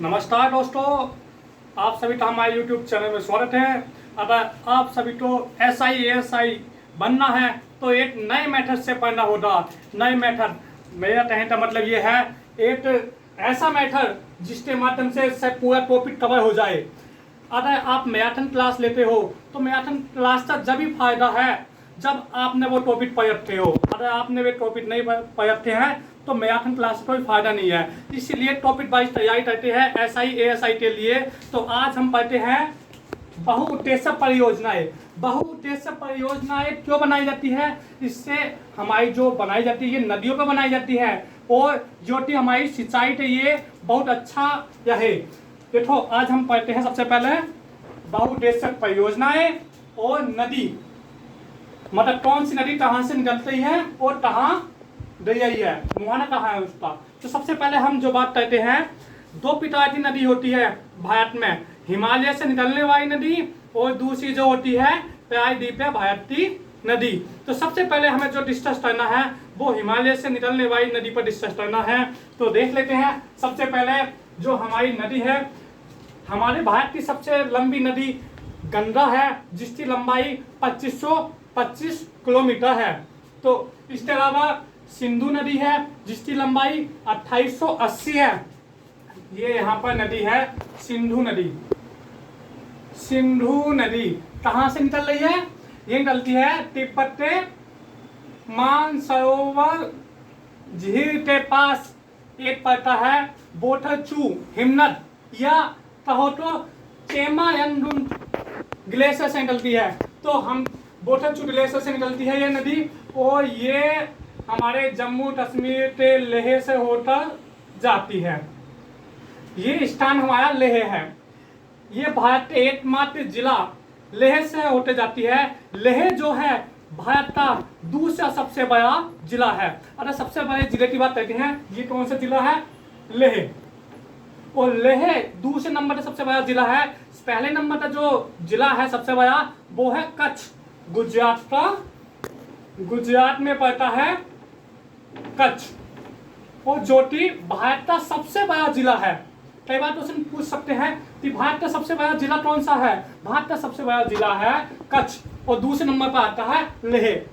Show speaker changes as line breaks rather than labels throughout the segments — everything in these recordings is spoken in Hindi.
नमस्कार दोस्तों, आप सभी का हमारे YouTube चैनल में स्वागत है। अगर आप सभी को SI ASI बनना है तो एक नए मेथड से पढ़ना होगा। नए मेथड मेरा कहने का मतलब ये है, एक ऐसा मेथड जिसके माध्यम से पूरा टॉपिक कवर हो जाए। अगर आप मैराथन क्लास लेते हो तो मैराथन क्लास का जब भी फायदा है जब आपने वो टॉपिक पढ़ते हो। अगर आपने वे टॉपिक नहीं पढ़ते हैं तो मैराथन क्लास का कोई फायदा नहीं है। इसलिए टॉपिक वाइज तैयारी करते हैं SI ASI के लिए। तो आज हम पढ़ते हैं बहुउद्देश्य परियोजनाएं। बहुउद्देश्य परियोजनाएं क्यों बनाई जाती है? इससे हमारी जो बनाई जाती है ये नदियों पर बनाई जाती है और जो कि हमारी सिंचाई के लिए बहुत अच्छा रहे। देखो, आज हम पढ़ते हैं सबसे पहले बहुउद्देश्य परियोजनाएं और नदी, मतलब कौन सी नदी कहाँ से निकलती है और कहाँ गई है, मुहाना कहाँ है उसका। तो सबसे पहले हम जो बात करते हैं, दो प्रकार की नदी होती है भारत में, हिमालय से निकलने वाली नदी और दूसरी जो होती है प्रायद्वीप भारत की नदी। तो सबसे पहले हमें जो डिस्कस करना है वो हिमालय से निकलने वाली नदी पर डिस्कस करना है। तो देख लेते हैं, सबसे पहले जो हमारी नदी है, हमारे भारत की सबसे लंबी नदी गंगा है जिसकी लंबाई 2525 किलोमीटर है। तो इसके अलावा सिंधु नदी है जिसकी लंबाई 2880 है। ये यहाँ पर नदी है सिंधु नदी। सिंधु नदी कहाँ से निकल रही है? ये निकलती है तिब्बत के मानसरोवर झील के पास एक पड़ता है बोथरचू हिमनद, या कहो तो चेमायंगुन ग्लेशियर से निकलती है। तो हम बोथरचू ग्लेशियर से निकलती है ये नदी और ये हमारे जम्मू कश्मीर के लेह से होकर जाती है। ये स्थान हमारा लेह है। ये भारत के एकमात्र जिला लेह से होते जाती है। लेह जो है भारत का दूसरा सबसे बड़ा जिला है। अगर सबसे बड़े जिले की बात करते हैं, ये कौन सा जिला है? लेह। और लेह दूसरे नंबर का सबसे बड़ा जिला है। पहले नंबर का जो जिला है सबसे बड़ा वो है कच्छ, गुजरात का। गुजरात में पड़ता है कच्छ, और जो कि भारत का सबसे बड़ा जिला है। कई बार क्वेश्चन पूछ सकते हैं कि भारत का सबसे बड़ा जिला कौन सा है? भारत का सबसे बड़ा जिला है कच्छ और दूसरे नंबर पर आता है लेह।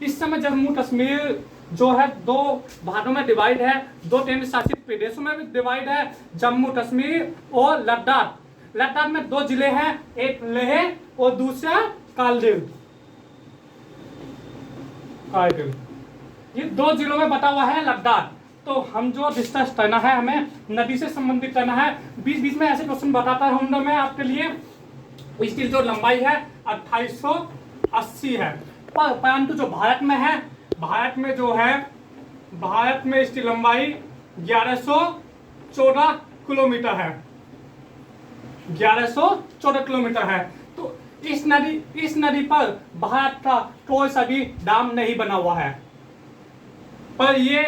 इस समय जम्मू कश्मीर जो है दो भागों में डिवाइड है, दो केंद्र शासित प्रदेशों में भी डिवाइड है, जम्मू कश्मीर और लद्दाख। लद्दाख में दो जिले हैं, एक लेह और दूसरा कारगिल। ये दो जिलों में बता हुआ है लद्दाख। तो हम जो डिस्कस करना है, हमें नदी से संबंधित करना है। बीच बीच में ऐसे क्वेश्चन बताता रहूंगा मैं आपके लिए। इसकी जो लंबाई है 2880 है, परंतु जो भारत में है, भारत में जो है, भारत में इसकी लंबाई 1114 किलोमीटर है। 1114 किलोमीटर है। तो इस नदी पर भारत का कोई सा भी डैम नहीं बना हुआ है, पर ये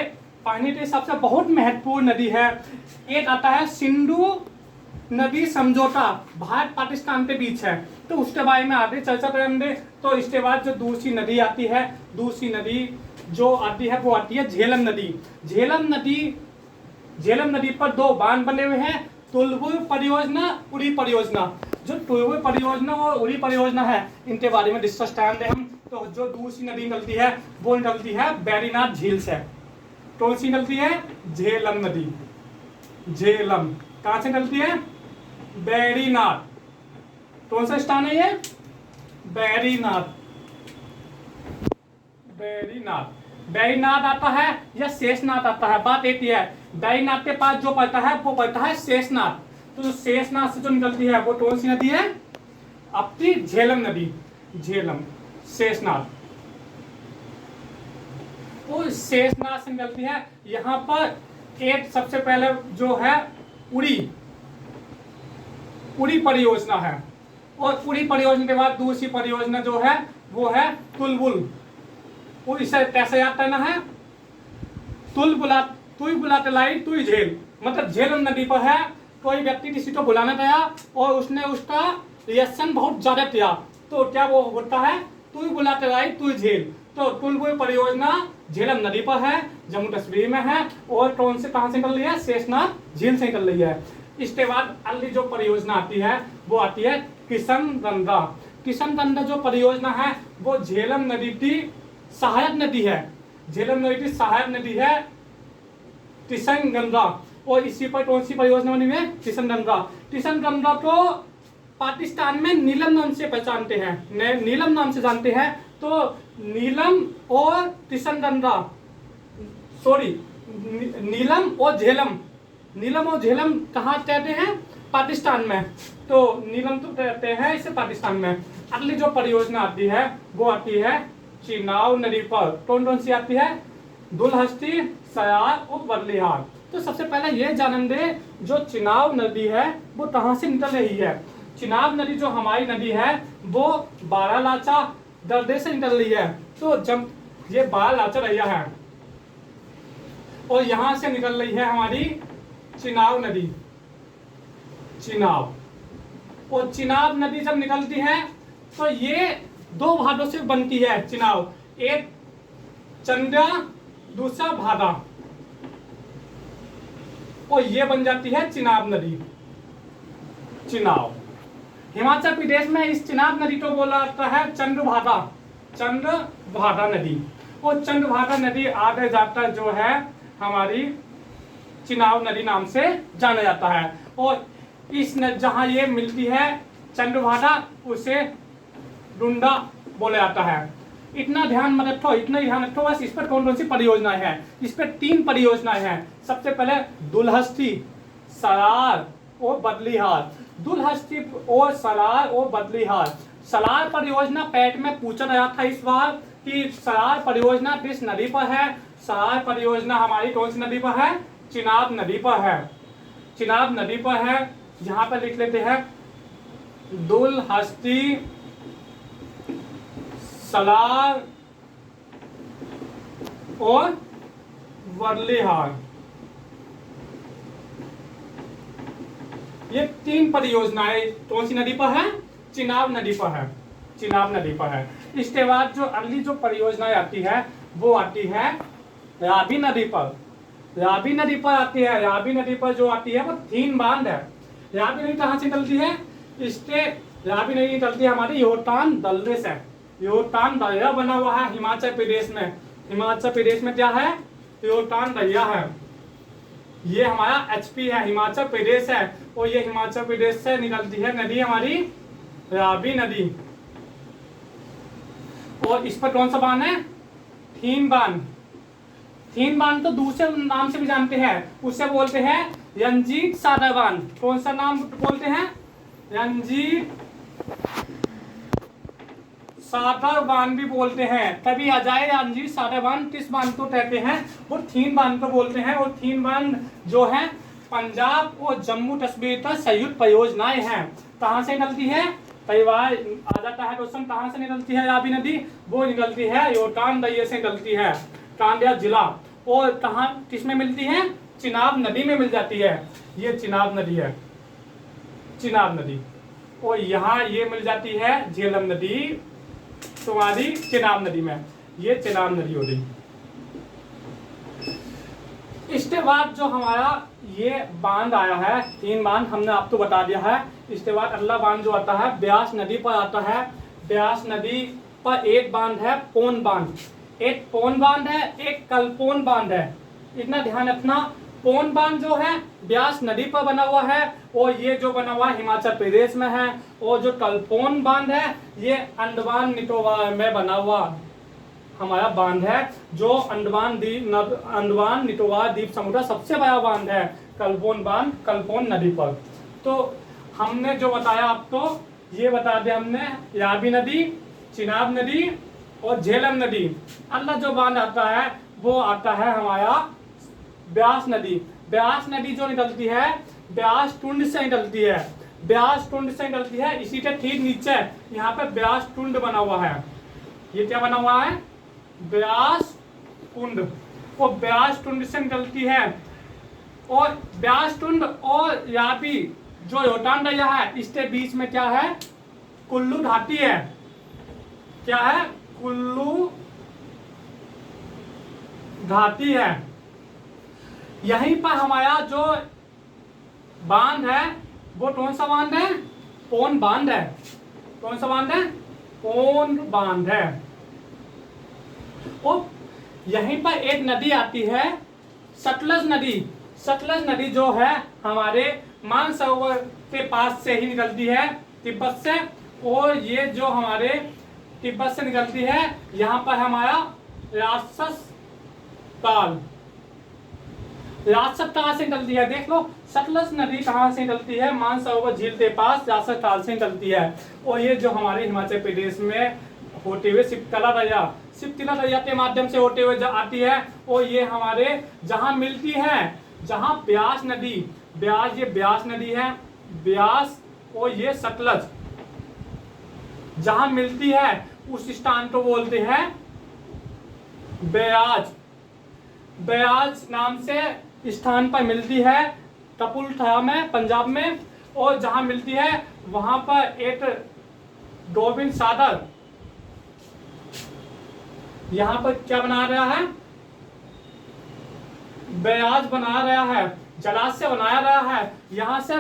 पानी के हिसाब से बहुत महत्वपूर्ण नदी है। एक आता है सिंधु नदी समझौता, भारत पाकिस्तान के बीच है, तो उसके बारे में आगे चर्चा करेंगे। तो इसके बाद जो दूसरी नदी आती है, दूसरी नदी जो आती है वो आती है झेलम नदी। झेलम नदी पर दो बांध बने हुए हैं, तुलबुल परियोजना, उरी परियोजना। जो तुलबुल परियोजना और उरी परियोजना है, इनके बारे में डिस्कस करेंगे हम। तो जो दूसरी नदी निकलती है वो निकलती है बैरीनाथ झील से। कौन सी निकलती है? झेलम नदी। झेलम कहाँ से निकलती है? बैरीनाथ। कौन सा स्थान है ये? बैरीनाथ। बैरीनाथ आता है या शेषनाथ आता है, बात एक ही है। बैरीनाथ के पास जो पड़ता है वो पड़ता है शेषनाथ। तो जो शेषनाथ से जो निकलती है वो कौन सी नदी है? अपनी झेलम नदी। झेलम, शेषनाथ। वो शेषनाथ से निकलती है। यहाँ पर एक सबसे पहले जो है उरी परियोजना है, और उरी परियोजना के बाद दूसरी परियोजना जो है वो है तुलबुल। और इसे कैसे याद करना है? तुई बुलाते तुई झेल, मतलब झेलम नदी पर है, कोई व्यक्ति किसी को बुलाने गया और उसने उसका रिएक्शन बहुत ज्यादा किया, तो क्या वो होता है? तुई बुलाते लाई तुई झेल। तो तुलबुल परियोजना झेलम नदी पर है, जम्मू कश्मीर में है, और कौन से कहां से निकल रही है? शेषनाथ झील से निकल रही है। इसके बाद अगली जो परियोजना आती है वो आती है किशनगंगा। किशनगंगा जो परियोजना है वो झेलम नदी की सहायक नदी है। झेलम नदी की सहायक नदी है किशनगंगा। और इसी पर कौन सी परियोजना बनी हुई है? किशनगंगा। किशनगंगा को पाकिस्तान में नीलम नाम से पहचानते हैं, नीलम नाम से जानते हैं। तो नीलम और किशनगंगा, सॉरी, नीलम और झेलम, नीलम और झेलम कहाँ कहते हैं? पाकिस्तान में। तो नीलम तो कहते हैं इसे पाकिस्तान में। अगली जो परियोजना आती है वो आती है चिनाब नदी पर। कौन कौन सी आती है? दुलहस्ती, सयार और बर्लिहार। तो सबसे पहले ये जान दे, जो चिनाब नदी है वो कहाँ से निकल रही है। चिनाब नदी जो हमारी नदी है वो बारालाचा दर्रे से निकल रही है। तो जब ये बारालाचा रैया है और यहाँ से निकल रही है हमारी चिनाब नदी, चिनाब। और चिनाब नदी जब निकलती है तो ये दो भागों से बनती है चिनाब, एक चंद्रा, दूसरा भादा, और ये बन जाती है चिनाब नदी। चिनाब हिमाचल प्रदेश में इस चिनाब नदी को बोला जाता है चंद्रभागा, चंद्रभागा नदी। और चंद्रभागा नदी आगे जाकर जो है हमारी चिनाब नदी नाम से जाना जाता है। और इस जहां ये मिलती है चंद्रभागा, उसे डुंडा बोला जाता है। इतना ध्यान मत रखो, इतना ही ध्यान रखो बस। इस पर कौन कौन सी परियोजनाएं हैं? इस पर 3 परियोजनाएं हैं। सबसे पहले दुलहस्ती, सरार और बदलीहार। दुलहस्ती और सरार और बदलीहार। सरार परियोजना पैट में पूछा गया था इस बार कि सरार परियोजना किस नदी पर है। सरार परियोजना हमारी कौन सी नदी पर है? चिनाब नदी पर है। चिनाब नदी पर है। यहाँ पर लिख लेते हैं दुलहस्ती, सलार और वर्लीहार, ये 3 परियोजनाएं कौन सी नदी पर है? चिनाब नदी पर है। चिनाब नदी पर है। इसके बाद जो अगली जो परियोजनाएं आती है वो आती है रावी नदी पर। रावी नदी पर आती है। रावी नदी पर जो आती है वो 3 बांध है। रावी नदी कहाँ से निकलती है? इसके रावी नदी निकलती है हमारी रोहतांग दर्रे से। रोहतांग दर्रा बना हुआ है हिमाचल प्रदेश में। हिमाचल प्रदेश में क्या है? रोहतांग दर्रा है। ये हमारा एचपी है, हिमाचल प्रदेश है। और ये हिमाचल प्रदेश से निकलती है नदी हमारी रावी नदी। और इस पर कौन सा बांध है? थीन बांध। थीन बांध तो दूसरे नाम से भी जानते हैं, उससे बोलते हैं रंजीत सागर बांध। कौन सा नाम बोलते हैं? रंजीत सागर बांध भी बोलते हैं। तभी आ जाए रंजीत सागर बांध किस बांध को कहते हैं? वो थीन बांध को बोलते हैं। और थीन बांध जो है पंजाब और जम्मू कश्मीर का संयुक्त परियोजनाएं हैं। कहाँ से निकलती है? कई बार आ जाता है क्वेश्चन, कहाँ से निकलती है रावी नदी? वो निकलती है रोहतांग दर्रे से निकलती है, कांडिया जिला। और कहाँ किसमें मिलती है? चिनाब नदी में मिल जाती है। ये चिनाब नदी है, चिनाब नदी। और यहाँ ये मिल जाती है झेलम नदी तुम्हारी चिनाब नदी में। ये चिनाब नदी हो गई। इसके बाद जो हमारा ये बांध आया है, 3 बांध हमने आपको बता दिया है। इसके बाद अगला बांध जो आता है ब्यास नदी पर आता है। ब्यास नदी पर एक बांध है पौन बांध। एक पौन बांध है, एक कलपौन बांध है। इतना ध्यान रखना, पौन बांध जो है ब्यास नदी पर बना हुआ है और ये जो बना हुआ है हिमाचल प्रदेश में है। और जो कलपौन बांध है ये अंडमान निकोबार में बना हुआ हमारा बांध है, जो अंडमान निकोबार द्वीप समूह का सबसे बड़ा बांध है कलपौन बांध, कलपौन नदी पर। तो हमने जो बताया आपको, ये बता दिया हमने रावी नदी, चिनाब नदी और झेलम नदी। अगला जो बांध आता है वो आता है हमारा ब्यास नदी। ब्यास नदी जो निकलती है ब्यास टुंड से निकलती है। ब्यास टुंड से निकलती है। इसी के ठीक नीचे यहाँ पे ब्यास टुंड बना हुआ है। ये क्या बना हुआ है? ब्यास कुंड। वो ब्यास टुंड से निकलती है। और ब्यास टुंड और रावी जो रोहतांग दर्रा है, इसके बीच में क्या है? कुल्लू घाटी है। क्या है? कुल्लू घाटी है। यहीं पर हमारा जो बांध है वो कौन सा बांध है? पोन बांध है। कौन सा बांध है? पोन बांध है। और यहीं पर एक नदी आती है, सतलज नदी। सतलज नदी जो है हमारे मानसरोवर के पास से ही निकलती है, तिब्बत से। और ये जो हमारे तिब्बत से निकलती है, यहाँ पर हमारा राक्षस ताल। राक्षस ताल से निकलती है, देख लो सतलज नदी कहाँ से निकलती है? मानसरोवर झील के पास राक्षस ताल से निकलती है। और ये जो हमारे हिमाचल प्रदेश में होते हुए शिवतला दरिया के माध्यम से होते हुए आती है। और ये हमारे जहाँ मिलती है, जहाँ ब्यास नदी, ये ब्यास नदी है, ब्यास और ये सतलज जहाँ मिलती है उस स्थान को बोलते हैं ब्याज। ब्याज नाम से स्थान पर मिलती है कपूरथला में, पंजाब में। और जहाँ मिलती है वहाँ पर एक गोविंद सागर यहाँ पर क्या बना रहा है? ब्याज बना रहा है, जलाशय बनाया रहा है। यहाँ से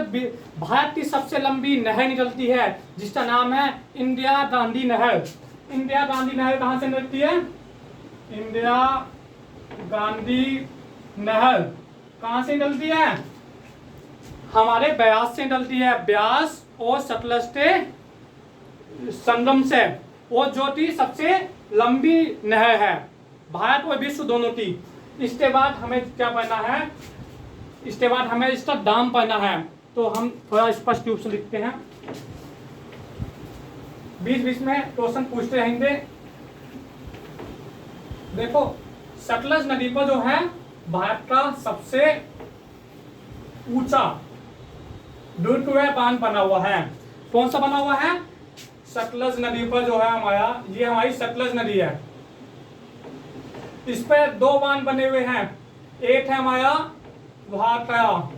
भारत की सबसे लंबी नहर निकलती है जिसका नाम है इंदिरा गांधी नहर। इंदिरा गांधी नहर कहाँ से निकलती है? इंदिरा गांधी नहर कहाँ से निकलती है? हमारे ब्यास से निकलती है, ब्यास और सतलज के संगम से। वो जो थी सबसे लंबी नहर है भारत और विश्व दोनों की। इसके बाद हमें क्या पढ़ना है? इसके बाद हमें इसका दाम पढ़ना है। तो हम थोड़ा स्पष्ट रूप से लिखते हैं, बीच बीच में क्वेश्चन पूछते रहेंगे। देखो सतलज नदी पर जो है भारत का सबसे ऊंचा ड्यूटवे बांध बना हुआ है। कौन सा बना हुआ है? सतलज नदी पर जो है हमारा, ये हमारी सतलज नदी है, इस पे दो बांध बने हुए हैं। एक है हमारा भाखड़ा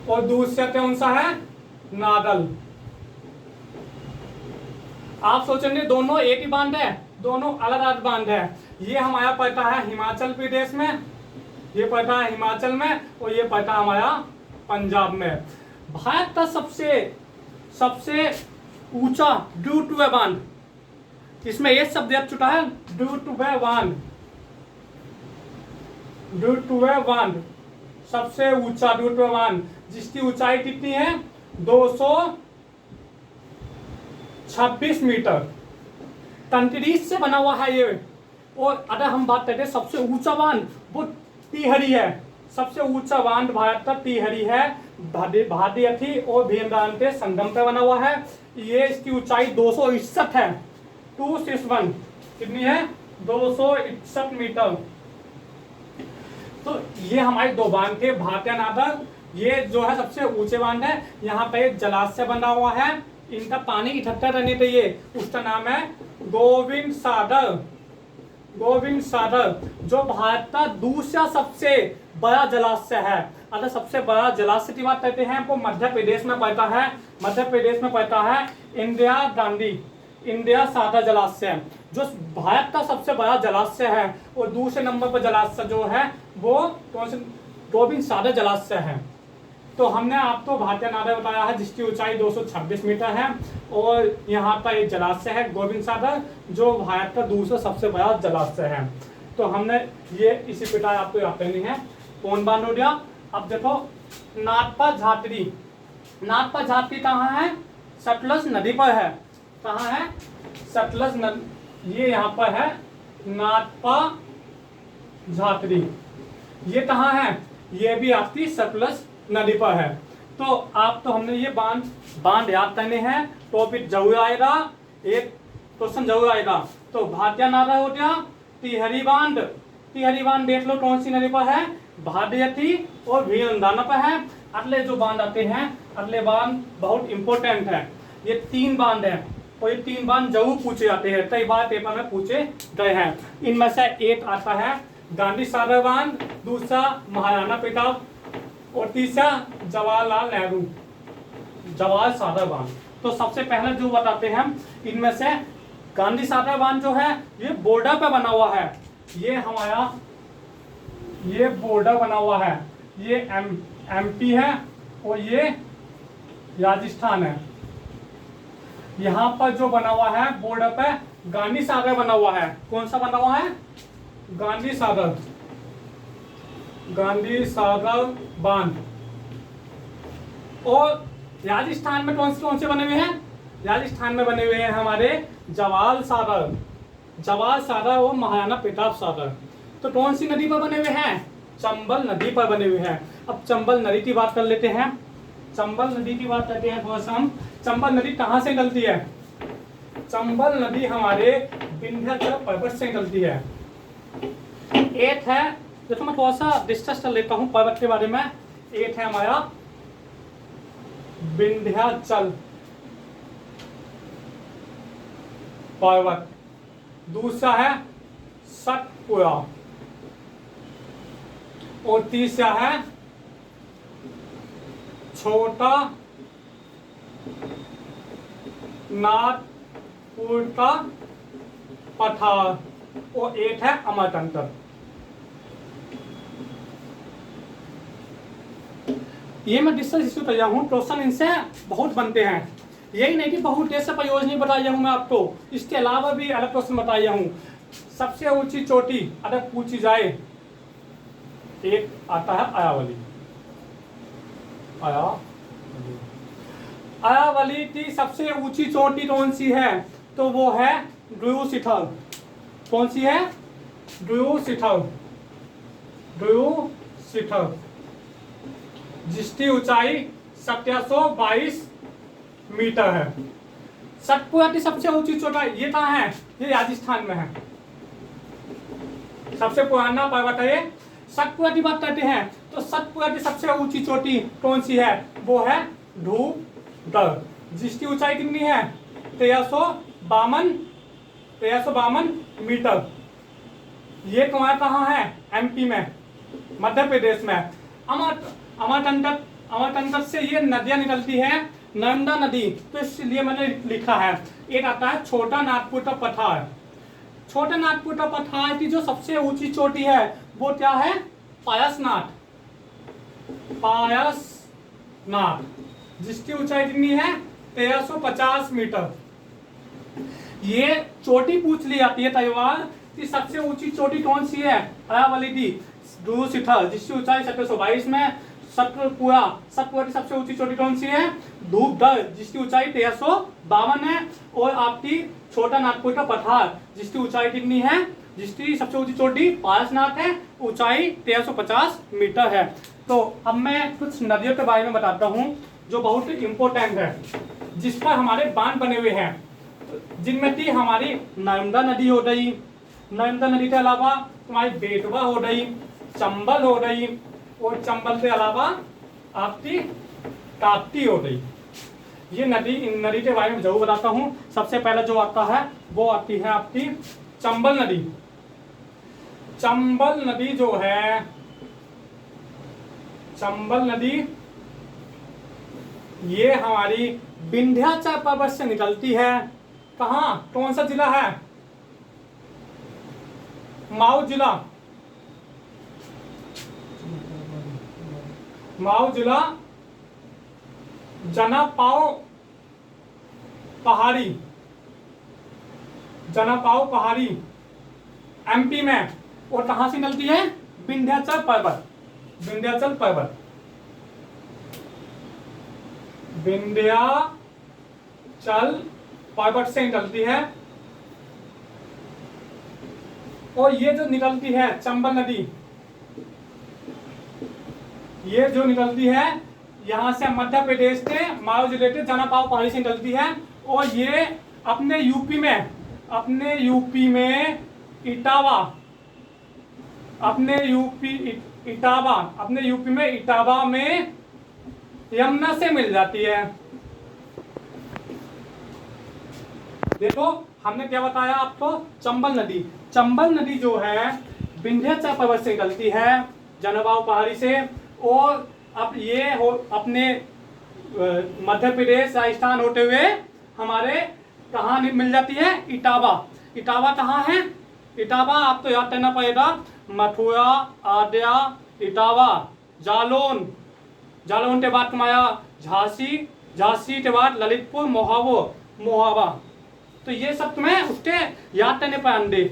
और दूसरा कौन सा है? नादल। आप सोचेंगे दोनों एक ही बांध है, दोनों अलग अलग बांध है। ये हमारा पड़ता है हिमाचल प्रदेश में, ये पड़ता है हिमाचल में, और ये पड़ता है हमारा पंजाब में। भारत का सबसे ऊंचा ड्यूटवे बांध, इसमें ये शब्द आ चुका है, ड्यूटवे बांध। ड्यूटवे बांध सबसे ऊंचा ड्यूटवे बांध, जिसकी ऊंचाई कितनी है? 226 मीटर। कंक्रीट से बना हुआ है ये। और अगर हम बात करते हैं सबसे ऊंचा बांध, वो टिहरी है। सबसे ऊंचा बांध भारत का टिहरी है, भागीरथी और भीमरान के संगम पे बना हुआ है। ये इसकी ऊंचाई 261 है, 261। कितनी है? 261 मीटर। तो ये हमारे दो बांध थे, भाटिया नादर। ये जो है सबसे ऊंचे बांध है। यहाँ पे एक जलाशय बना हुआ है, इनका पानी इकट्ठा रहने चाहिए, उसका नाम है गोविंद सागर। गोविंद सागर जो भारत का दूसरा सबसे बड़ा जलाशय है। अगर सबसे बड़ा जलाशय की बात करते हैं वो मध्य प्रदेश में पड़ता है। मध्य प्रदेश में पड़ता है इंदिरा सागर जलाशय, जो भारत का सबसे बड़ा जलाशय है। और दूसरे नंबर पर जलाशय जो है वो गोविंद सागर जलाशय है। तो हमने आपको भाटिया नादर बताया है, जिसकी ऊंचाई 226 मीटर है। और यहाँ पर एक जलाशय है गोविंद सागर, जो भारत का दूसरा सबसे बड़ा जलाशय है। तो हमने ये इसी प्रकार आपको याद करनी है। कौन बांध हो गया? अब देखो नाथपा झात्री। नाथपा झात्री कहाँ है? सतलज नदी पर है। कहाँ है? सतलज नदी, ये यहाँ पर है नाथपा झात्री। ये कहाँ है? ये भी आपकी सतलज नदी पर है। तो आप तो हमने ये बांध याद करने हैं, टॉपिक जरूर आएगा, एक क्वेश्चन जरूर आएगा। तो भाटिया नादर हो गया, टिहरी बांध देख लो कौन सी नदी पर है? भागीरथी और भीमरान पर है। अगले जो बांध आते हैं, अगले बांध बहुत इंपॉर्टेंट है। ये 3 बांध है और ये 3 बांध जरूर पूछे जाते हैं, कई बार पेपर में पूछे गए हैं। इनमें से एक आता है गांधी सागर बांध, दूसरा महाराणा प्रताप और तीसरा जवाहरलाल नेहरू जवाहर सागर बांध। तो सबसे पहले जो बताते हैं इनमें से गांधी सागर बांध जो है ये बॉर्डर पे बना हुआ है। ये हमारा ये बॉर्डर बना हुआ है, ये एमपी है और ये राजस्थान है। यहाँ पर जो बना हुआ है बॉर्डर पे गांधी सागर बना हुआ है। कौन सा बना हुआ है? गांधी सागर, गांधी सागर बांध। और राजस्थान में कौन से बने हुए हैं? राजस्थान में बने हुए हैं हमारे जवाल सागर, जवाल सागर और महाराणा प्रताप सागर। तो कौन सी नदी पर बने हुए हैं? चंबल नदी पर बने हुए हैं। अब चंबल नदी की बात कर लेते हैं। चंबल नदी की बात करते हैं थोड़ा सा हम। चंबल नदी कहाँ से निकलती है? चंबल नदी हमारे विंध्याचल पर्वत से निकलती है। एक है, देखो मैं थोड़ा सा डिस्कस कर लेता हूँ पर्वत के बारे में। एक है हमारा विंध्याचल पर्वत, दूसरा है सतपुड़ा और तीसरा है छोटा नागपुर का पठार और एक है अमरकंटक। ये मैं डिस्कस इश्यू कर रहा हूँ, क्वेश्चन इनसे बहुत बनते हैं। यही नहीं कि बहुउद्देश्य परियोजना बताया हूँ मैं आपको, इसके अलावा भी अलग क्वेश्चन बताया हूँ। सबसे ऊंची चोटी अगर पूछी जाए, एक आता है अरावली। अरावली की सबसे ऊंची चोटी कौन सी है? तो वो है ड्रू शिखर। कौन सी है? ड्रू शिखर, ड्रू शिखर, जिसकी ऊंचाई 1722 मीटर है। सतपुड़ा की सबसे ऊंची चोटी ये कहाँ है? ये राजस्थान में है। सबसे पुराना पर्वत है ये। सतपुड़ा की बात करते हैं तो सतपुड़ा की सबसे ऊंची चोटी कौन सी है? वो है धूपगढ़, जिसकी ऊंचाई कितनी है? 1352 मीटर। ये कहाँ है? एमपी में, मध्य प्रदेश में। अमरकंटक से ये नदियां निकलती है, नर्मदा नदी, तो इसलिए मैंने लिखा है। एक आता है छोटा नागपुर का पठार। छोटा नागपुर का पठार की जो सबसे ऊंची चोटी है वो क्या है? पायसनाथ, पायसनाथ, जिसकी ऊंचाई कितनी है? 1350 मीटर। ये चोटी पूछ ली जाती है तैवार की सबसे ऊंची चोटी कौन सी है? अरावली की ध्रुव शिखर, जिसकी ऊंचाई 1722 में। सतपुड़ा की सबसे ऊंची चोटी कौन सी है? धूपगढ़, जिसकी ऊंचाई 1352 है। और आपकी छोटा नागपुर का पठार, जिसकी ऊंचाई कितनी है? जिसकी सबसे ऊंची चोटी पारसनाथ है, ऊंचाई 1350 मीटर है। तो अब मैं कुछ नदियों के बारे में बताता हूँ जो बहुत इंपॉर्टेंट है, जिस पर हमारे बांध बने हुए हैं, जिनमें थी हमारी नर्मदा नदी हो गई, नर्मदा नदी के अलावा तुम्हारी बेतवा हो गई, चंबल हो गई, और चंबल के अलावा आपकी ताप्ती हो गई। ये नदी, इन नदी के बारे में जरूर बताता हूँ। सबसे पहले जो आता है वो आती है आपकी चंबल नदी। चंबल नदी जो है, चंबल नदी ये हमारी विंध्याचल पर्वत से निकलती है। कहाँ? कौन सा जिला है? माऊ जिला, माऊ जिला, जनापाव पहाड़ी, जनापाव पहाड़ी एमपी में। और कहां से निकलती है? विंध्याचल पर्वत, विंध्याचल पर्वत, विंध्याचल पर्वत से निकलती है। और ये जो निकलती है चंबल नदी, ये जो निकलती है यहाँ से मध्य प्रदेश के माऊ जिले के जनापाव पहाड़ी से निकलती है। और ये अपने यूपी में, अपने यूपी में इटावा, अपने यूपी इटावा, अपने यूपी में इटावा में यमुना से मिल जाती है। देखो हमने क्या बताया आपको? चंबल नदी, चंबल नदी जो है विंध्याचल पर्वत से निकलती है, जनापाव पहाड़ी से। और अब ये हो अपने मध्य प्रदेश राजस्थान होते हुए हमारे कहाँ मिल जाती है? इटावा। इटावा कहाँ है? इटावा आपको याद करना पड़ेगा, मथुरा, आद्या, इटावा, जालौन, जालौन के बाद तुम्हारा झांसी, झांसी के बाद ललितपुर, मोहावा। तो ये सब तुम्हें उसके याद करने पर आंदे।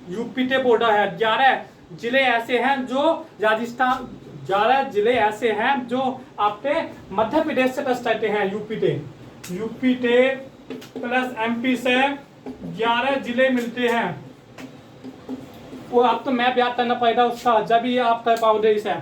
यूपी के बॉर्डर है, 11 जिले ऐसे हैं जो राजस्थान, 11 जिले ऐसे हैं जो आपके मध्य प्रदेश से टच करते हैं। यूपी के प्लस एमपी से 11 जिले मिलते हैं। वो आप तो मैप याद करना पड़ेगा उसका, जब ये आप कर पाओगे इसे।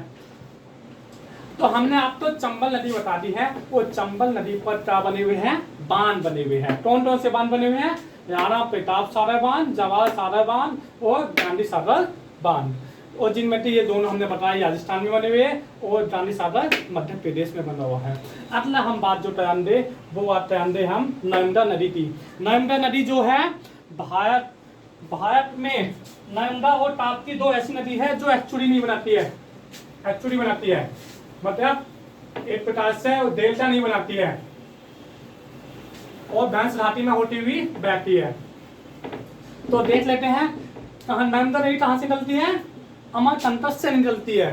तो हमने आपको चंबल नदी बता दी है। वो चंबल नदी पर क्या बने हुए हैं? बांध बने हुए हैं। कौन कौन से बांध बने हुए हैं? राणा प्रताप सागर बांध, जवाहर सागर बांध और गांधी सागर बांध। और जिनमें ये दोनों हमने बताया राजस्थान में बने हुए हैं और गांधी सागर मध्य प्रदेश में बना हुआ है। अगला हम बात जो ध्यान दे वो बात ध्यान दे हम नर्मदा नदी की। नर्मदा नदी जो है भारत में नर्मदा और ताप्ती दो ऐसी नदी है जो एक्चुअली नहीं बनाती है, एक्चुअली बनाती है, मतलब एक प्रकार से डेल्टा नहीं बनाती है और भैंस घाटी में होती हुई बहती है। तो देख लेते हैं कहाँ नर्मदा नदी कहाँ से निकलती है? अमरकंटक से निकलती है।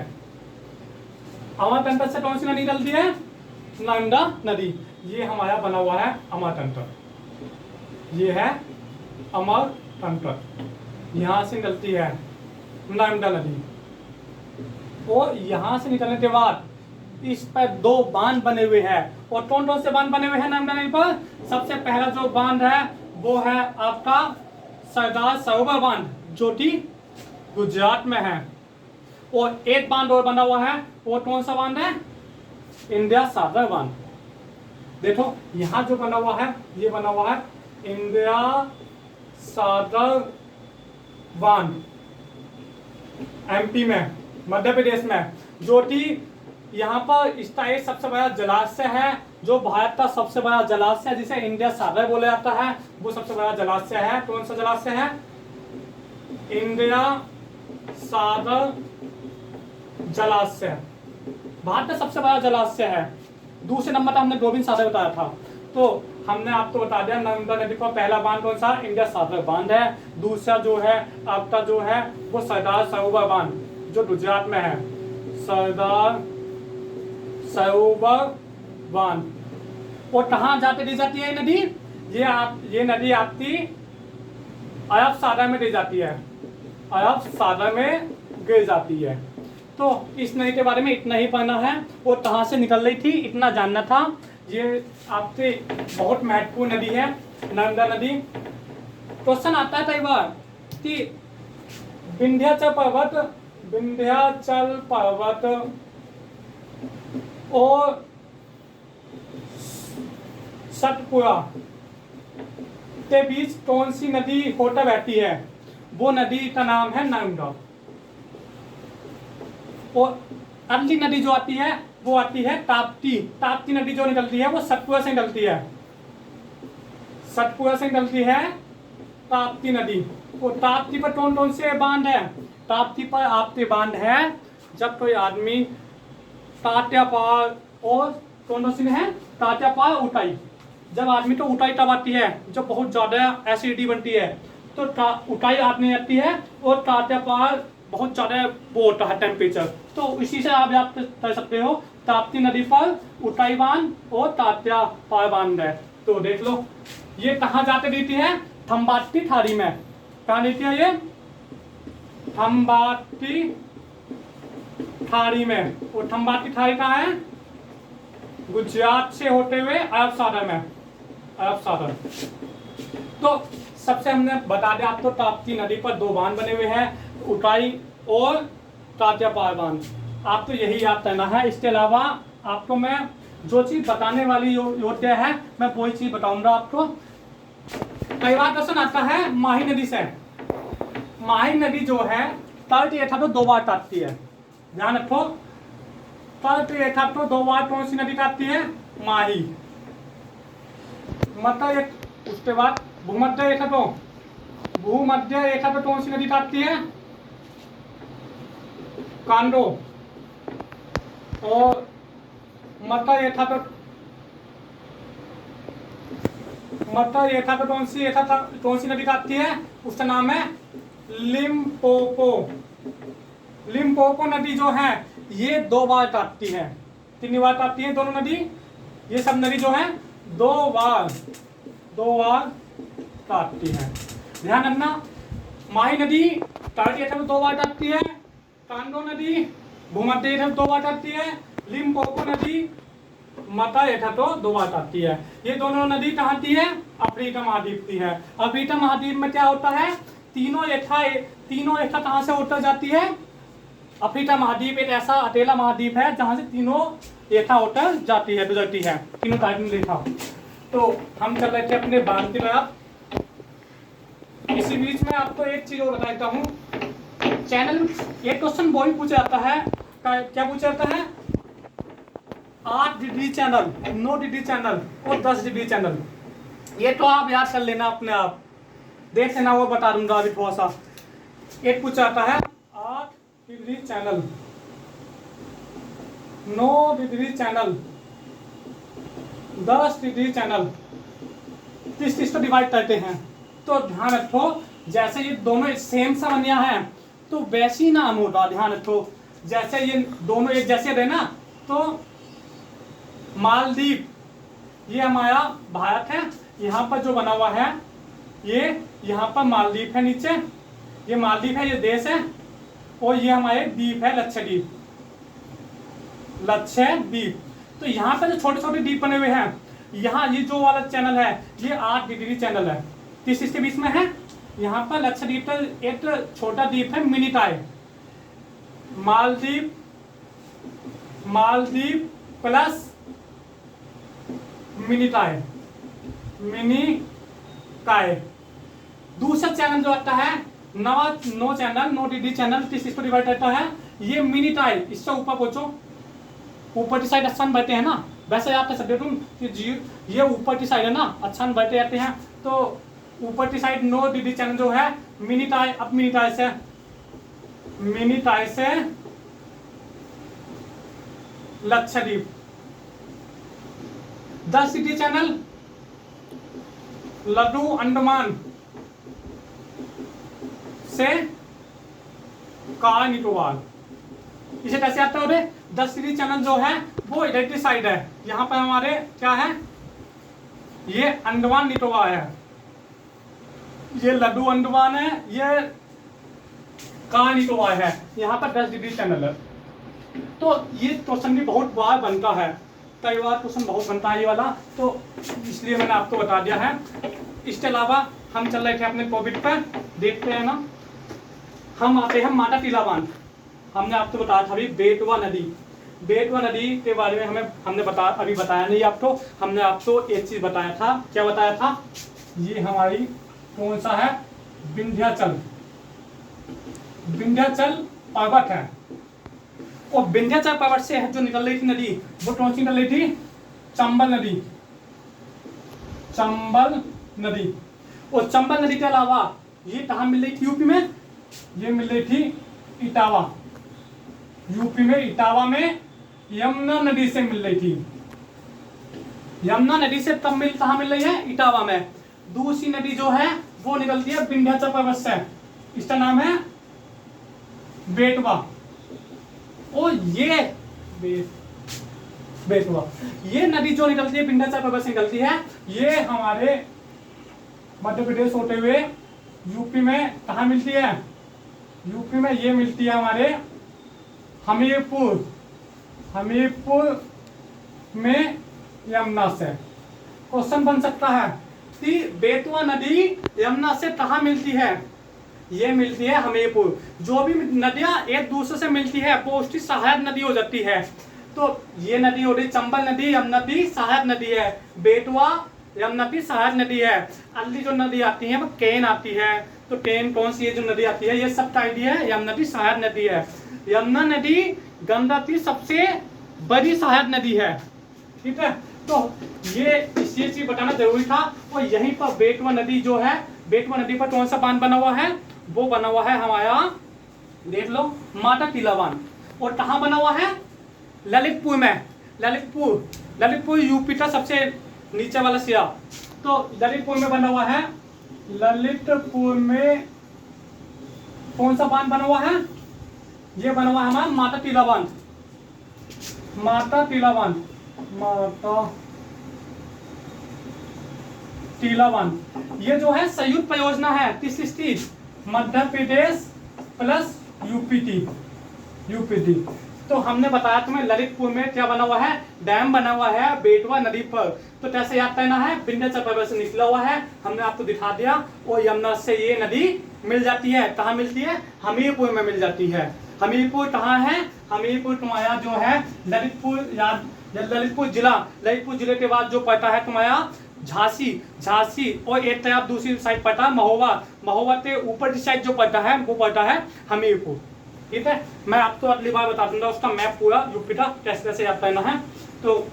अमरकंटक से कौन सी नदी निकलती है? नर्मदा नदी। ये हमारा बना हुआ है अमरकंटक, ये है अमरकंटक, यहाँ से निकलती है नर्मदा नदी। और यहाँ से निकलने के बाद इस पर दो बांध बने हुए हैं। और कौन कौन से बांध बने हुए हैं नर्मदा नदी पर? सबसे पहला जो बांध है वो है आपका सरदार सरोवर बांध जो कि गुजरात में है। और एक बांध और बना हुआ है, वो कौन सा बांध है? इंडिया सागर बांध। देखो यहाँ जो बना हुआ है ये बना हुआ है इंडिया सागर बांध, एमपी में, मध्य प्रदेश में, जो कि यहाँ पर इसका एक सबसे बड़ा जलाशय है, जो भारत का सबसे बड़ा जलाशय है जिसे इंडिया सागर बोला जाता है। वो सबसे बड़ा जलाशय है। कौन सा जलाशय है? इंडिया सागर जलाशय भारत का सबसे बड़ा जलाशय है। दूसरे नंबर पर हमने गोविंद सागर बताया था। तो हमने आपको बता दिया नर्मदा नदी का पहला बांध कौन सा? इंडिया सागर बांध है। दूसरा जो है आपका जो है वो सरदार सरोवर बांध जो गुजरात में है, सरदार सरोवर बांध। और कहाँ जाते दी जाती है ये नदी? ये नदी आपकी अरब सागर में दी जाती है, अरब सागर में गिर जाती है। तो इस नदी के बारे में इतना ही पढ़ना है और कहाँ से निकल रही थी इतना जानना था। ये आपसे बहुत महत्वपूर्ण नदी है नर्मदा नदी। क्वेश्चन आता है कई बार कि विंध्याचल पर्वत और सतपुड़ा के बीच कौन सी नदी होकर बहती है? वो नदी का नाम है नर्मदा। और अगली नदी जो आती है वो आती है ताप्ती। ताप्ती नदी जो निकलती है वो सतपुड़ा से निकलती है, सतपुड़ा से निकलती है ताप्ती नदी। और ताप्ती पर कौन कौन से बांध है? ताप्ती पर आपके बांध है जब कोई आदमी तात्या पार, और कौन सी है? तात्या पार उठाई। जब आदमी तो उठाई तब आती है जब बहुत ज्यादा एसिडिटी बनती है, तो उठाई आदमी आती है। और तात्या पार बहुत ज्यादा वो होता है टेम्परेचर, तो इसी से आप याद कर सकते हो ताप्ती नदी पर उठाई बांध और तात्या पार बांध है। तो देख लो ये कहाँ जाते देती है? थम्बाती थारी में। कहाँ देती है ये? थम्बाती थारी में। और थम्बाती थारी कहाँ है? गुजरात से होते हुए अरब सागर में, अरब सागर। तो सबसे हमने बता दिया आपको ताप्ती नदी पर दो बांध बने हुए हैं, उठाई और तात्या पार बांध। आप तो यही याद करना है। इसके अलावा आपको मैं जो चीज बताने वाली योग्य है मैं वही चीज बताऊंगा आपको। कई बार क्वेश्चन आता है माही नदी से। माही नदी जो है तट रेखा तो दो बार काटती है, ध्यान रखो। तट रेखा तो दो बार कौन सी नदी काटती है? माही। मतलब उसके बाद भूमध्य रेखा तो, भूमध्य रेखा तो कौन सी नदी काटती है? कांडो। और मध्य रेखा तो, मध्य रेखा तो कौन सी नदी काटती है? उसका नाम है लिम्पोपो। लिम्पोपो नदी जो है ये दो बार काटती है, कितनी बार काटती है दोनों नदी? ये सब नदी जो है दो बार काटती है। ध्यान रखना, माही नदी टारगेट में 2 बार काटती है, कांडो नदी भूमध्य रेखा में 2 बार काटती है, लिम्पोपो नदी मध्य रेखा तो 2 बार काटती है। ये दोनों नदी कहाँ आती है? अफ्रीका महाद्वीप की है। अफ्रीका महाद्वीप में क्या होता है? तीनों रेखा कहाँ से होकर जाती है? अफ्रीका महाद्वीप एक ऐसा अकेला महाद्वीप है जहाँ से तीनों रेखा होकर जाती है, गुजरती है, तीनों टाइम रेखा। तो हम चल रहे थे अपने भारतीय तरफ। इसी बीच में आपको एक चीज और बताता हूँ, चैनल एक क्वेश्चन वो भी पूछा जाता है, क्या पूछा जाता है? 8 डिग्री चैनल, 9 डिग्री चैनल और 10 डिग्री चैनल। ये तो आप याद कर लेना अपने आप, देख लेना, वो बता दूंगा अभी थोड़ा सा। एक पूछा जाता है 8 degree channel, 9 degree channel, 10 degree channel, किस को डिवाइड करते हैं? तो ध्यान रखो, जैसे ये दोनों सेम सा बनिया है तो वैसी नाम होगा। ध्यान रखो, जैसे ये दोनों एक जैसे रहे ना, तो मालदीव ये हमारा भारत है, यहाँ पर जो बना हुआ है ये यहाँ पर मालदीव है, नीचे ये मालदीव है, ये देश है, और ये हमारे द्वीप है लक्षद्वीप। तो यहाँ पर जो छोटे छोटे द्वीप बने हुए हैं, यहाँ ये जो वाला चैनल है ये 8 डिग्री चैनल है। किसके बीच में है? यहाँ पर लक्षद्वीप का एक छोटा द्वीप है मिनिकॉय, मालदीव प्लस मिनिकॉय। दूसरा चैनल जो आता है 9 चैनल, 9 डिग्री चैनल, किसको डिवाइड करता है? ये मिनिकॉय। इससे ऊपर पूछो, ऊपर की साइड अच्छा बैठे हैं ना, वैसे आप सकते तुम कि ये ऊपर की साइड है ना, अच्छा बैठे जाते हैं, तो ऊपर की साइड 9 डिग्री चैनल जो है मिनिकॉय। अब मिनिकॉय से लक्षद्वीप। 10 डिग्री चैनल लड्डू अंडमान से कार निकोबार। इसे कैसे आता है? 10 डिग्री चैनल जो है वो इधर की साइड है, यहाँ पर हमारे क्या है? ये अंडमान निकोबार है, ये लड्डू अंडमान है, ये कार निकोबार है, यहाँ पर 10 डिग्री चैनल है। तो ये क्वेश्चन भी बहुत बार बनता है, कई बार क्वेश्चन बहुत बनता है ये वाला, तो इसलिए मैंने आपको बता दिया है। इसके अलावा हम चल रहे थे अपने टॉपिक पर, देखते हैं ना, हम आते हैं माता टीला बांध। हमने आपको बताया था अभी बेतवा नदी के बारे में हमने अभी बताया नहीं आपको। हमने आपको एक चीज बताया था, क्या बताया था? ये हमारी कौन सा है? विंध्याचल पर्वत है, और विंध्याचल पर्वत से जो निकल रही थी नदी, वो कौन सी निकल रही थी? चंबल नदी। और चंबल नदी के अलावा ये कहाँ मिल रही थी? यूपी में। ये मिल रही थी इटावा, यूपी में इटावा में यमुना नदी से मिल रही थी। यमुना नदी से तब कहाँ मिल रही है? इटावा में। दूसरी नदी जो है वो निकलती है विंध्याचल पर्वत से, इसका नाम है बेतवा। और ये बेतवा, ये नदी जो निकलती है विंध्याचल पर्वत से निकलती है, ये हमारे मध्य प्रदेश होते हुए यूपी में कहाँ मिलती है? यूपी में ये मिलती है हमारे हमीरपुर में यमुना से। क्वेश्चन बन सकता है कि बेतवा नदी यमुना से कहाँ मिलती है? ये मिलती है हमीरपुर। जो भी नदियाँ एक दूसरे से मिलती है वो उसकी सहायक नदी हो जाती है। तो ये नदी हो रही चंबल नदी, यमुना की सहायक नदी है। बेतवा यमुना की सहायक नदी है। अगली जो नदी आती है वो केन आती है। तो केन कौन सी है जो नदी आती है? ये सब आइडिया है, यमुना की सहायक नदी है। यमुना नदी गंगा की सबसे बड़ी सहायक नदी है। ठीक है, तो ये चीज बताना जरूरी था। और यहीं पर बेतवा नदी जो है, बेतवा नदी पर कौन सा बांध बना हुआ है? वो बना हुआ है हमारा, देख लो, माता टीला बांध। और कहाँ बना हुआ है? ललितपुर में। ललितपुर यूपी का सबसे नीचे वाला सिरा। तो ललितपुर में बना हुआ है। ललितपुर में कौन सा बांध बना हुआ है? ये बना हुआ है हमारा माता टीला बांध। माता टीला बांध, माता टीला बांध ये जो है संयुक्त परियोजना है किस स्थित, मध्य प्रदेश प्लस यूपीटी। तो हमने बताया तुम्हें ललितपुर में क्या बना हुआ है, डैम बना हुआ है बेटवा नदी पर। तो कैसे याद करना है, विंध्याचल पर्वत से निकला हुआ है, हमने आपको दिखा दिया। और यमुना से ये नदी मिल जाती है, कहाँ मिलती है, हमीरपुर में मिल जाती है। हमीरपुर कहाँ है, हमीरपुर तुम्हारा जो है ललितपुर ललितपुर जिले के बाद जो पड़ता है तुम्हारा झांसी और एक तरफ दूसरी साइड पड़ता है महोबा के ऊपर की साइड जो पड़ता है वो पड़ता है हमीरपुर। ठीक है, मैं आपको अगली बार बता दूंगा उसका मैप पूरा यूपी का कैसे कैसे याद करना है। तो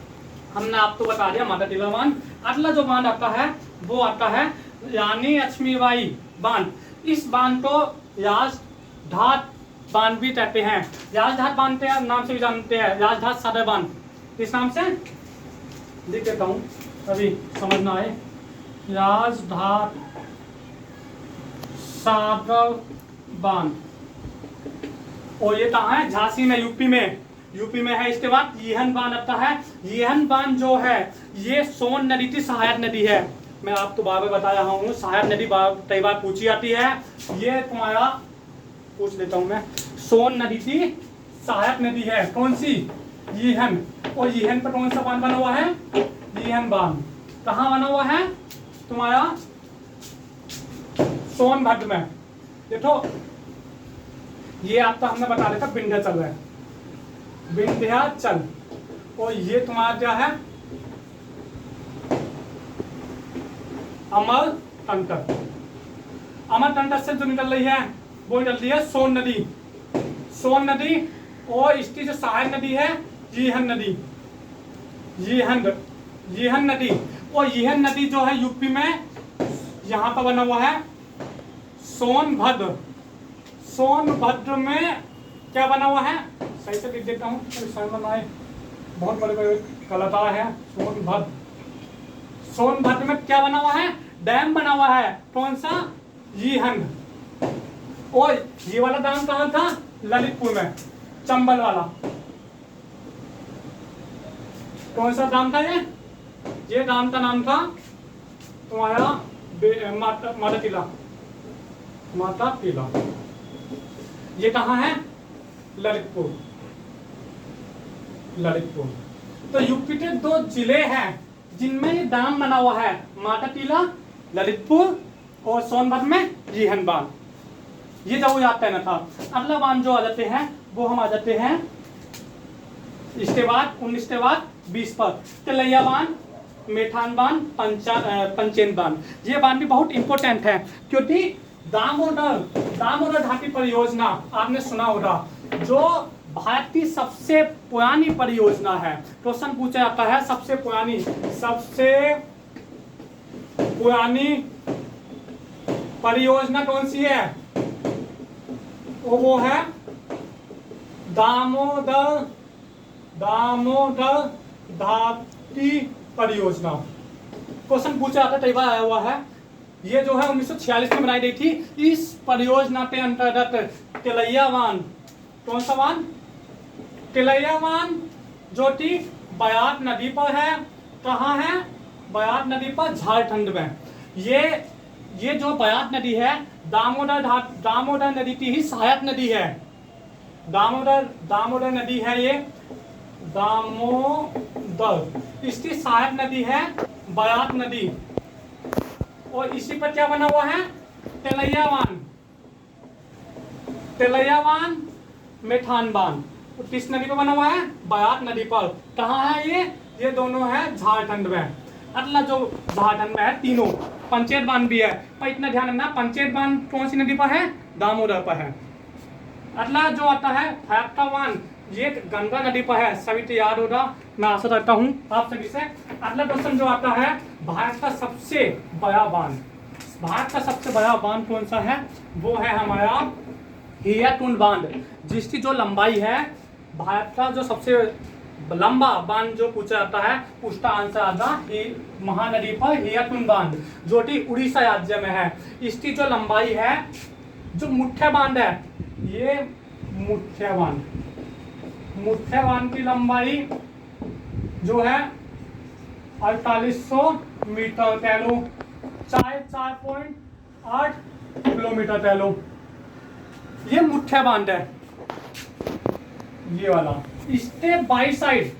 हमने आपको बता दिया माता टीला बांध। अगला जो बांध आता है वो आता है रानी लक्ष्मीबाई बांध। इस बांध को राजघाट बांध भी कहते हैं, राजघाट बांध के नाम से भी जानते हैं, राजघाट सागर बांध इस नाम से लिख देता हूँ अभी समझना है। राजघाट सागर बांध, और ये कहाँ है, झांसी में, यूपी में है। इसके बाद येहन बांध आता है। येहन बांध जो है ये सोन नदी की सहायक नदी है। मैं आपको बार बार बता रहा हूँ, सहायक नदी कई बार पूछी जाती है। ये तुम्हारा पूछ लेता हूँ मैं, सोन नदी की सहायक नदी है कौन सी, येहन। और येहन पर कौन सा बांध बना हुआ है, येहन बांध। कहाँ बना हुआ है तुम्हारा, सोनभद्र में। देखो ये आपका हमने बता दिया था विंध्याचल है, विंध्याचल। और ये तुम्हारा क्या है, अमरकंटक। अमरकंटक से जो निकल रही है वो निकल रही है सोन नदी। और इसकी जो सहायक नदी है येहन नदी। और येहन नदी जो है यूपी में यहाँ पर बना हुआ है सोनभद्र में क्या बना हुआ है, सही से लिख देता हूँ, बहुत बड़े कलाकार है। सोनभद्र में क्या बना हुआ है, डैम बना हुआ है कौन सा, येहन। और ये वाला डैम कहाँ था, ललितपुर में, चंबल वाला। कौन सा डैम था ये डैम का नाम था तुम्हारा माता टीला। ये कहाँ है, ललितपुर। तो यूपी के दो जिले हैं जिनमें ये डैम बना हुआ है, माता टीला ललितपुर और सोनभद्र में येहन बांध। ये जब याद करना था। अगला बांध जो आ जाते हैं वो हम आ जाते हैं इसके बाद 19 के बाद 20 पर, तिलैया बांध, मेठान बांध, पंचेन बांध। ये बांध भी बहुत इंपॉर्टेंट है क्योंकि दामोदर घाटी परियोजना आपने सुना होगा, जो भारत की सबसे पुरानी परियोजना है। क्वेश्चन पूछा जाता है सबसे पुरानी परियोजना कौन सी है, वो है दामोदर घाटी परियोजना। क्वेश्चन पूछा जाता है, कई बार आया हुआ है। ये जो है 1946 में बनाई गई थी। इस परियोजना के अंतर्गत तिलैया बांध, कौन सा बांध, तिलैया बांध, जो कि बयात नदी पर है। कहाँ है, बयात नदी पर, झारखंड में। ये जो बयात नदी है दामोदर नदी की ही सहायक नदी है। दामोदर नदी है ये, दामोदर इसकी सहायक नदी है बयात नदी। और इसी पर क्या बना हुआ है, तिलैया बांध, मेठान बांध। तो किस नदी पर बना हुआ है, बयात नदी पर। कहाँ है ये दोनों है झारखंड में। अगला जो झारखंड में है तीनों, पंचेत बांध भी है, पर इतना ध्यान रखना, पंचेत बांध कौन सी नदी पर है, दामोदर पर है। अगला जो आता है फरक्का बांध, ये गंगा नदी पर है, सभी तो याद होगा, मैं आशा करता हूँ आप सभी से। अगला क्वेश्चन जो आता है, भारत का सबसे बड़ा बांध कौन सा है, वो है हमारा हियाकुंड बांध, जिसकी जो लंबाई है, भारत का जो सबसे लंबा बांध जो पूछा जाता है उसका आंसर आता है महानदी पर हियाकुंड बांध, जो कि उड़ीसा राज्य में है। इसकी जो लंबाई है, जो मुख्य बांध है, ये मुख्य मुख्य बांध की लंबाई जो है 4800 मीटर कह लो, चाहे 4.8 किलोमीटर कह लो। ये मुख्य बांध है, ये वाला। Step by side,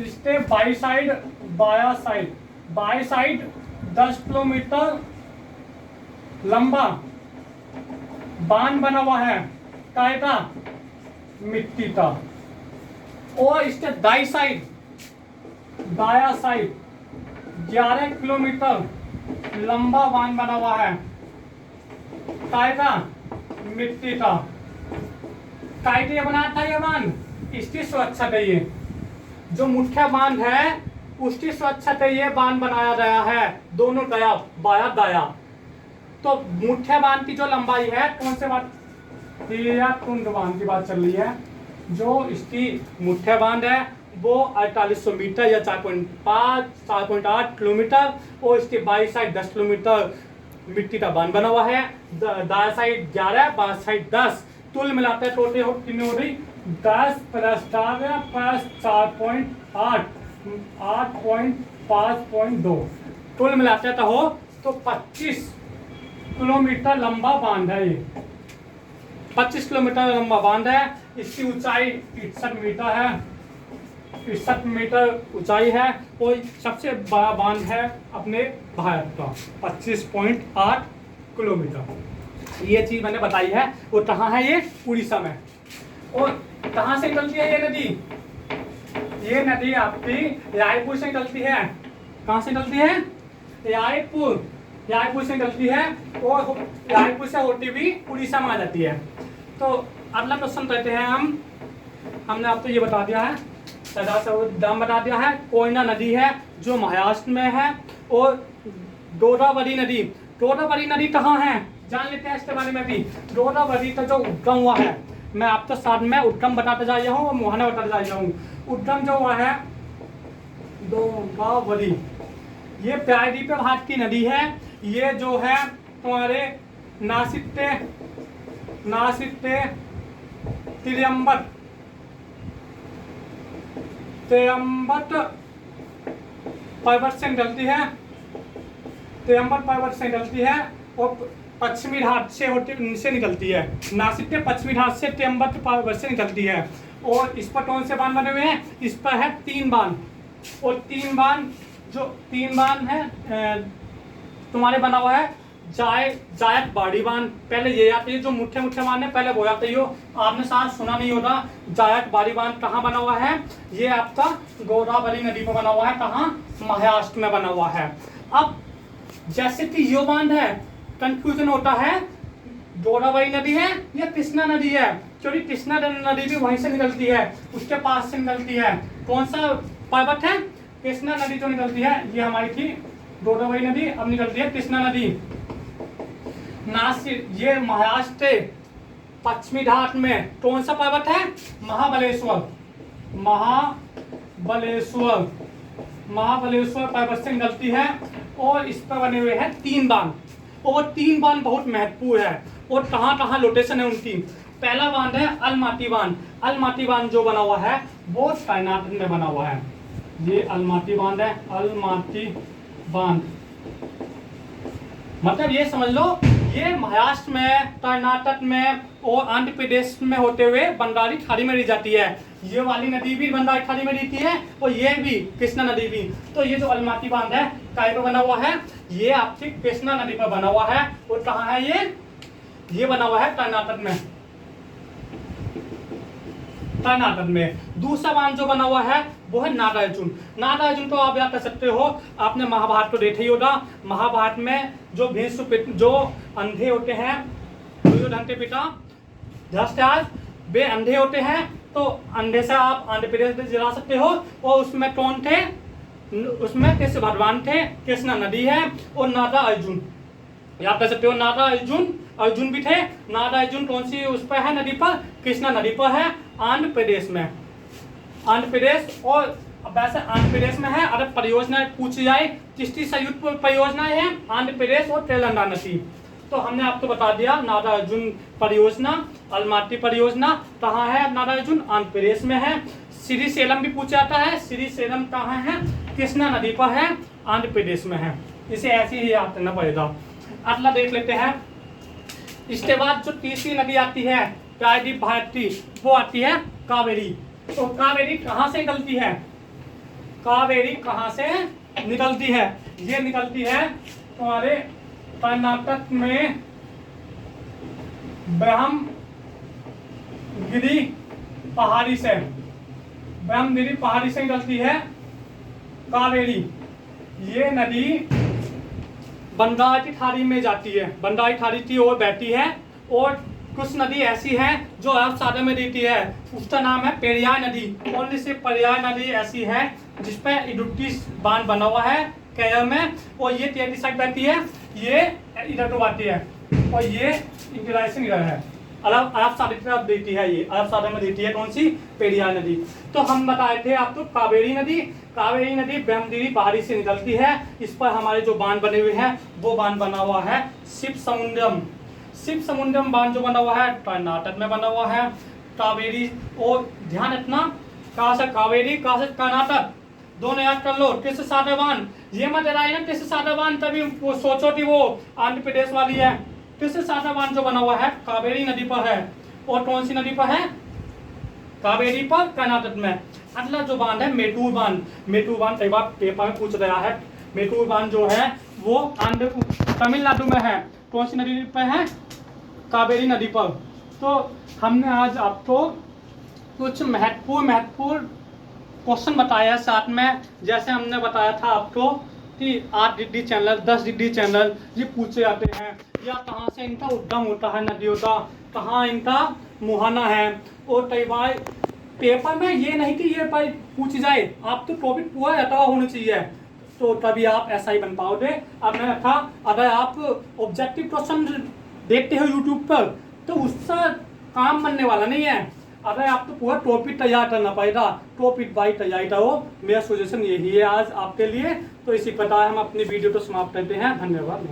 step by side, बाया साइड 10 किलोमीटर लंबा बांध बना हुआ है, काय का? मिट्टी का। और इसके दाई साइड, दाया साइड 11 किलोमीटर लंबा बांध बना हुआ है, काय का? मिट्टी का। काय के बना था ये बांध? इसकी सुरक्षा के लिए, जो मुख्य बांध है उसकी सुरक्षा के लिए बांध बनाया गया है, दोनों तरफ बाया दाया। तो मुख्य बांध की जो लंबाई है, कौन से बात, तुंड बांध की बात चल रही है, जो इसकी मुख्य बांध है वो 4800 मीटर या 4.8 किलोमीटर, और इसके बाई साइड 10 किलोमीटर मिट्टी का बांध बना हुआ है, दाया साइड 11, बाया साइड 10, तुल मिलाते हैं टोटल कितनी हो रही? 10 प्लस 4 प्लस 4.8, 8.5.2, तुल मिलाते तो हो तो 25 किलोमीटर लंबा बांध है ये, 25 किलोमीटर लंबा बांध है। इसकी ऊंचाई 61 मीटर है, 61 मीटर ऊंचाई है, और सबसे बड़ा बांध है अपने भारत का 25.8 किलोमीटर। ये चीज मैंने बताई है। वो कहाँ है? ये उड़ीसा में। और कहाँ से निकलती है ये नदी? ये नदी आपकी रायपुर से निकलती है। कहाँ से निकलती है? रायपुर से निकलती है, और रायपुर से होती हुई उड़ीसा में आ जाती है। तो अगला क्वेश्चन कहते हैं हमने आपको ये बता दिया है, दाम बता दिया है। कोयना नदी है जो महाराष्ट्र में है, और गोदावरी नदी कहाँ है जान लेते हैं इसके बारे में भी। गोदावरी का जो उद्गम हुआ है, मैं आपको साथ में उद्गम बताते जा रहा हूँ और मुहाना बताते जा रहा हूँ। उद्गम जो हुआ है गोदावरी, ये प्रायद्वीप भारत की नदी है। ये जो है तुम्हारे नासिक त्र्यंबक पर्वत से निकलती है, त्र्यंबक पर्वत से निकलती है, और पश्चिमी घाट से निकलती है। नासिक के पश्चिमी घाट से त्र्यंबक पर्वत से निकलती है। और इस पर कौन से बांध बने हुए हैं? इस पर है 3 बांध, और 3 बांध है तुम्हारे बना हुआ है जायक बाड़ी बांध। पहले ये आती है जो मुख्य बांध है, पहले वो आती हो, आपने शायद सुना नहीं होगा। जायक बाड़ी बांध कहाँ बना हुआ है? ये आपका गोदावरी नदी पर बना हुआ है। कहाँ? महाराष्ट्र में बना हुआ है। अब जैसे कि यो बांध है, कंफ्यूजन होता है गोदावरी नदी है या कृष्णा नदी है, क्योंकि कृष्णा नदी भी वहीं से निकलती है, उसके पास से निकलती है। कौन सा पर्वत है? कृष्णा नदी जो निकलती है, ये हमारी थी गोदावरी नदी, अब निकलती है कृष्णा नदी। नासिक, ये महाराष्ट्र पश्चिमी घाट में कौन सा पर्वत है? महाबलेश्वर पर्वत से निकलती है, और इस पर बने हुए हैं 3 बांध। और 3 बांध बहुत महत्वपूर्ण है, और कहाँ लोकेशन है उनकी। पहला बांध है अलमाटी बांध जो बना हुआ है वो कर्नाटक में बना हुआ है। ये अलमाटी बांध है, अलमाटी बांध मतलब ये समझ लो, ये महाराष्ट्र में, कर्नाटक में और आंध्र प्रदेश में होते हुए बंगाली खाड़ी में रह जाती है। ये वाली नदी भी बंगाली खाड़ी में रहती है, और ये भी कृष्णा नदी भी। तो ये जो अलमाटी बांध है काय पर बना हुआ है? ये आपकी कृष्णा नदी पर बना हुआ है। और कहाँ है ये बना हुआ है कर्नाटक में। दूसरा बांध जो बना हुआ है वो है नागार्जुन तो आप याद कर सकते हो, आपने महाभारत को देखा ही होगा। महाभारत में जो भीष्म जो अंधे होते हैं, दुर्योधन के पिता धृतराष्ट्र, वे अंधे होते हैं। तो अंधे से आप आंध्र प्रदेश में जा सकते हो। और उसमें कौन थे? उसमें कृष्ण भगवान थे, कृष्णा नदी है, और नागा अर्जुन याद कर सकते हो। नागा अर्जुन भी थे। नागा अर्जुन कौन सी उस पर है नदी पर? कृष्णा नदी पर है, आंध्र प्रदेश में। आंध्र प्रदेश, और वैसे आंध्र प्रदेश में है। अगर परियोजना पूछी जाए, किसकी संयुक्त परियोजनाएं हैं? आंध्र प्रदेश और तेलंगाना की। तो हमने आपको बता दिया नागार्जुन परियोजना, अलमाटी परियोजना कहाँ है? नागार्जुन आंध्र प्रदेश में है। श्रीशैलम भी पूछा जाता है, श्रीशैलम कहाँ है? कृष्णा नदी पर है, आंध्र प्रदेश में है। इसे ऐसे ही याद करना पड़ेगा। अगला देख लेते हैं। इसके बाद जो तीसरी नदी आती है प्रायद्वीप भारत की, वो आती है कावेरी। तो कावेरी कहाँ से निकलती है? कावेरी कहाँ से निकलती है? ये निकलती है तुम्हारे कर्नाटक में ब्रह्मगिरी पहाड़ी से, ब्रह्मगिरी पहाड़ी से निकलती है कावेरी। ये नदी बंगाल की खाड़ी में जाती है, बंगाल की खाड़ी की ओर बहती है। और कुछ नदी ऐसी है जो अरब सागर में देती है, उसका नाम है पेरियार नदी। कौन सी पेरियार नदी ऐसी है जिसपे इडुक्की बांध बना हुआ है केरल में, और ये तेरी साइड बहती है, ये इधर को आती है, और ये इंटरनेशनल इधर है, अरब सागर की तरफ देती है। ये अरब सागर में देती है कौन सी? पेरियार नदी। तो हम बताए थे आपको कावेरी नदी। कावेरी नदी ब्रह्मगिरी पहाड़ी से निकलती है। इस पर हमारे जो बांध बने हुए हैं वो बांध बना हुआ है शिव समुद्रम। शिव समुद्रम बांध जो बना हुआ है कर्नाटक में बना हुआ है। कावेरी, और ध्यान रखना कहाँ से कावेरी, कहाँ से कर्नाटक, दोनों याद कर लो। कृष्ण सागर बांध, ये मत डराए ना कृष्ण सागर बांध, तभी वो सोचो कि वो आंध्र प्रदेश वाली है। कृष्ण सागर बांध जो बना हुआ है कावेरी नदी पर है। और कौन सी नदी पर है? कावेरी पर, कर्नाटक में। अगला जो बांध है मेटूर बांध। मेटूर बांध कई बार पेपर में पूछ रहा है। मेटूर बांध जो है वो तमिलनाडु में है। कौन सी नदी पर है? कावेरी नदी पर। तो हमने आज आपको कुछ महत्वपूर्ण क्वेश्चन बताया साथ में। जैसे हमने बताया था आपको कि 8 डिग्री चैनल, 10 डिग्री चैनल ये पूछे जाते हैं, या कहाँ से इनका उद्गम होता है नदियों का, कहाँ इनका मुहाना है। और कई बार पेपर में ये नहीं कि ये पर पूछ जाए, आप तो टॉपिक पूरा रटा हुआ होना चाहिए, तो तभी आप ऐसा ही बन पाओगे। अब मैंने कहा अगर आप ऑब्जेक्टिव क्वेश्चन देखते हो यूट्यूब पर तो उसका काम बनने वाला नहीं है। अगर आपको पूरा टॉपिक तैयार करना पड़ेगा, टॉपिक बाई तैयारी करो। मेरा सजेशन यही है आज आपके लिए। तो इसी प्रकार हम अपनी वीडियो को समाप्त करते हैं। धन्यवाद।